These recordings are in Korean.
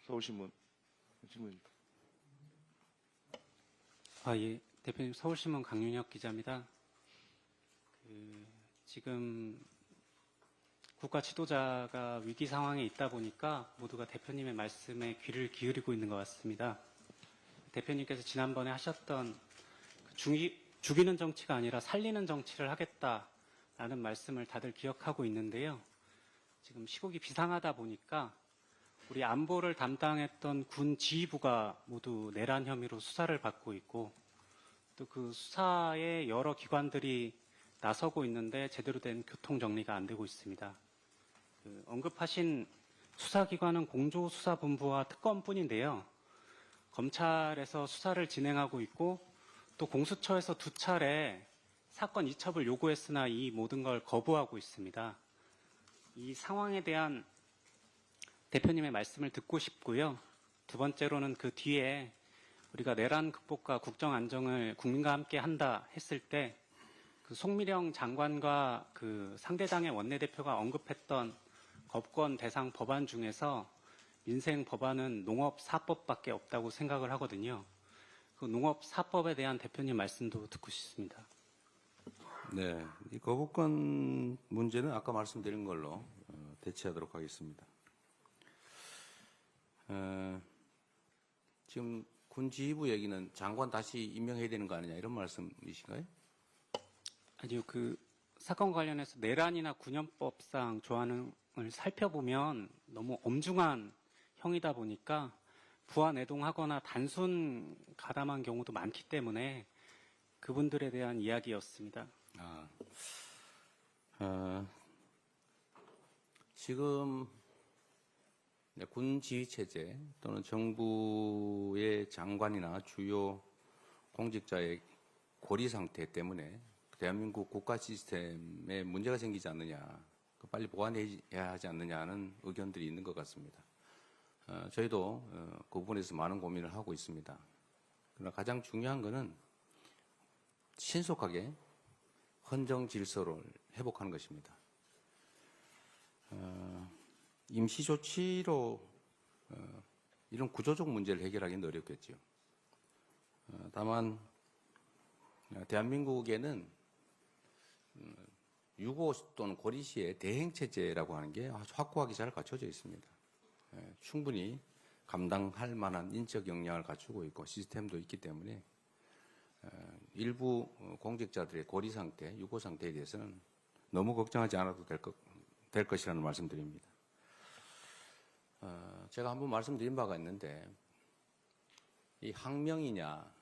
서울신문 질문입니다. 예, 대표님 서울신문 강윤혁 기자입니다. 지금 국가 지도자가 위기 상황에 있다 보니까 모두가 대표님의 말씀에 귀를 기울이고 있는 것 같습니다. 대표님께서 지난번에 하셨던 죽이는 정치가 아니라 살리는 정치를 하겠다라는 말씀을 다들 기억하고 있는데요. 지금 시국이 비상하다 보니까 우리 안보를 담당했던 군 지휘부가 모두 내란 혐의로 수사를 받고 있고 또 그 수사에 여러 기관들이 나서고 있는데 제대로 된 교통 정리가 안 되고 있습니다. 언급하신 수사기관은 공조수사본부와 특검뿐인데요. 검찰에서 수사를 진행하고 있고 또 공수처에서 2차례 사건 이첩을 요구했으나 이 모든 걸 거부하고 있습니다. 이 상황에 대한 대표님의 말씀을 듣고 싶고요. 두 번째로는 그 뒤에 우리가 내란 극복과 국정 안정을 국민과 함께 한다 했을 때 그 송미령 장관과 그 상대당의 원내대표가 언급했던 법권 대상 법안 중에서 민생 법안은 농업사법밖에 없다고 생각을 하거든요. 그 농업사법에 대한 대표님 말씀도 듣고 싶습니다. 네, 이 거부권 문제는 아까 말씀드린 걸로 대치하도록 하겠습니다. 지금 군 지휘부 얘기는 장관 다시 임명해야 되는 거 아니냐 이런 말씀이신가요? 아니요, 그 사건 관련해서 내란이나 군연법상 조항을 살펴보면 너무 엄중한 형이다 보니까 부하내동하거나 단순 가담한 경우도 많기 때문에 그분들에 대한 이야기였습니다. 지금 군 지휘체제 또는 정부의 장관이나 주요 공직자의 고리 상태 때문에 대한민국 국가 시스템에 문제가 생기지 않느냐, 빨리 보완해야 하지 않느냐는 의견들이 있는 것 같습니다. 저희도 그 부분에서 많은 고민을 하고 있습니다. 그러나 가장 중요한 것은 신속하게 헌정 질서를 회복하는 것입니다. 임시조치로 이런 구조적 문제를 해결하기는 어렵겠죠. 다만 대한민국에는 6.5 또는 고리시의 대행체제라고 하는 게 아주 확고하게 잘 갖춰져 있습니다. 충분히 감당할 만한 인적 역량을 갖추고 있고 시스템도 있기 때문에 일부 공직자들의 고리 상태, 6.5 상태에 대해서는 너무 걱정하지 않아도 될 것이라는 말씀드립니다. 제가 한번 말씀드린 바가 있는데 이 항명이냐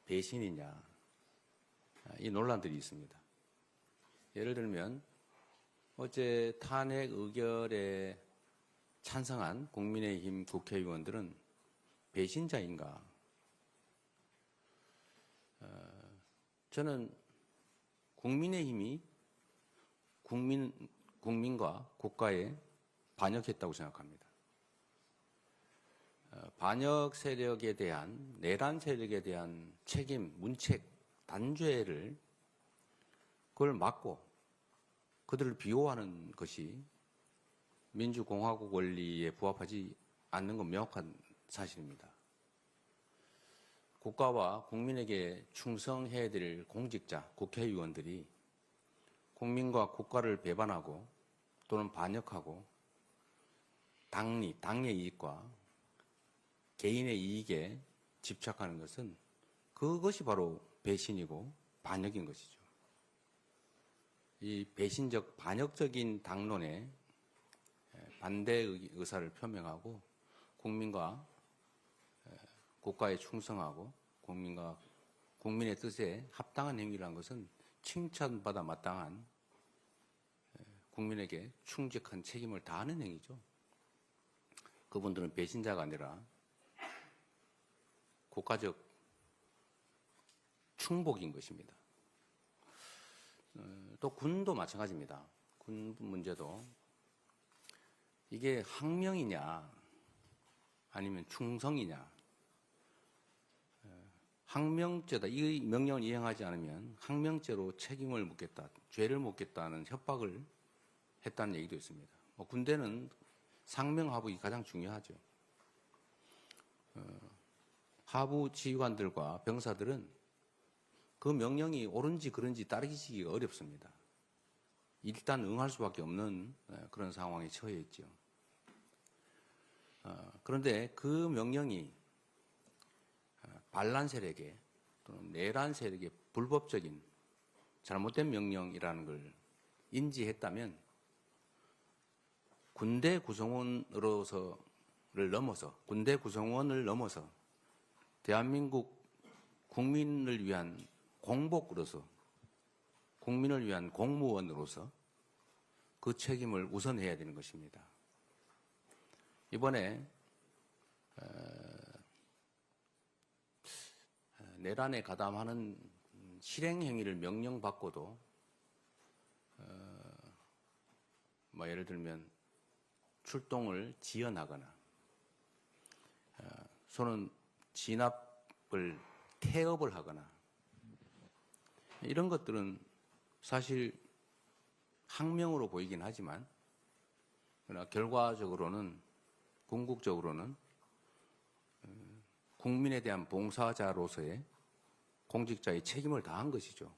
배신이냐 이 논란들이 있습니다. 예를 들면 어제 탄핵 의결에 찬성한 국민의힘 국회의원들은 배신자인가? 저는 국민의힘이 국민과 국가에 반역했다고 생각합니다. 반역 세력에 대한, 내란 세력에 대한 책임, 문책, 단죄를 그걸 막고 그들을 비호하는 것이 민주공화국 원리에 부합하지 않는 건 명확한 사실입니다. 국가와 국민에게 충성해야 될 공직자, 국회의원들이 국민과 국가를 배반하고 또는 반역하고 당의 이익과 개인의 이익에 집착하는 것은 그것이 바로 배신이고 반역인 것이죠. 이 배신적 반역적인 당론에 반대 의사를 표명하고 국민과 국가에 충성하고 국민의 뜻에 합당한 행위를 한 것은 칭찬받아 마땅한 국민에게 충직한 책임을 다하는 행위죠. 그분들은 배신자가 아니라 국가적 충복인 것입니다. 또 군도 마찬가지입니다. 군 문제도 이게 항명이냐 아니면 충성이냐. 항명죄다. 이 명령을 이행하지 않으면 항명죄로 책임을 묻겠다, 죄를 묻겠다는 협박을 했다는 얘기도 있습니다. 군대는 상명하복이 가장 중요하죠. 하부 지휘관들과 병사들은 그 명령이 옳은지 그른지 따르기가 어렵습니다. 일단 응할 수밖에 없는 그런 상황에 처해 있죠. 그런데 그 명령이 반란 세력에 또는 내란 세력의 불법적인 잘못된 명령이라는 걸 인지했다면 군대 구성원을 넘어서 대한민국 국민을 위한 공복으로서 국민을 위한 공무원으로서 그 책임을 우선해야 되는 것입니다. 이번에 내란에 가담하는 실행 행위를 명령받고도 예를 들면 출동을 지연하거나 손은 진압을 태업을 하거나 이런 것들은 사실 항명으로 보이긴 하지만 그러나 결과적으로는 궁극적으로는 국민에 대한 봉사자로서의 공직자의 책임을 다한 것이죠.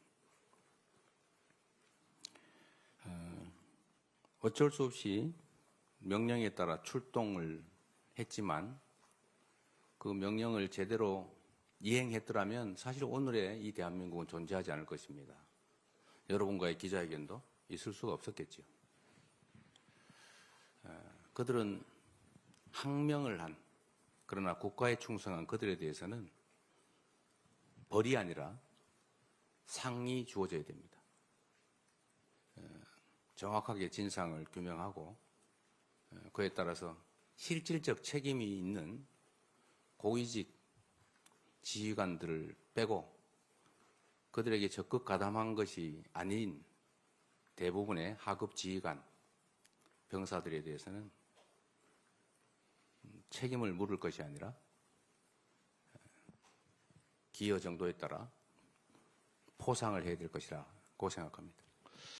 어쩔 수 없이 명령에 따라 출동을 했지만 그 명령을 제대로 이행했더라면 사실 오늘의 이 대한민국은 존재하지 않을 것입니다. 여러분과의 기자회견도 있을 수가 없었겠죠. 그들은 항명을 한 그러나 국가에 충성한 그들에 대해서는 벌이 아니라 상이 주어져야 됩니다. 정확하게 진상을 규명하고 그에 따라서 실질적 책임이 있는 고위직 지휘관들을 빼고 그들에게 적극 가담한 것이 아닌 대부분의 하급 지휘관, 병사들에 대해서는 책임을 물을 것이 아니라 기여 정도에 따라 포상을 해야 될 것이라고 생각합니다.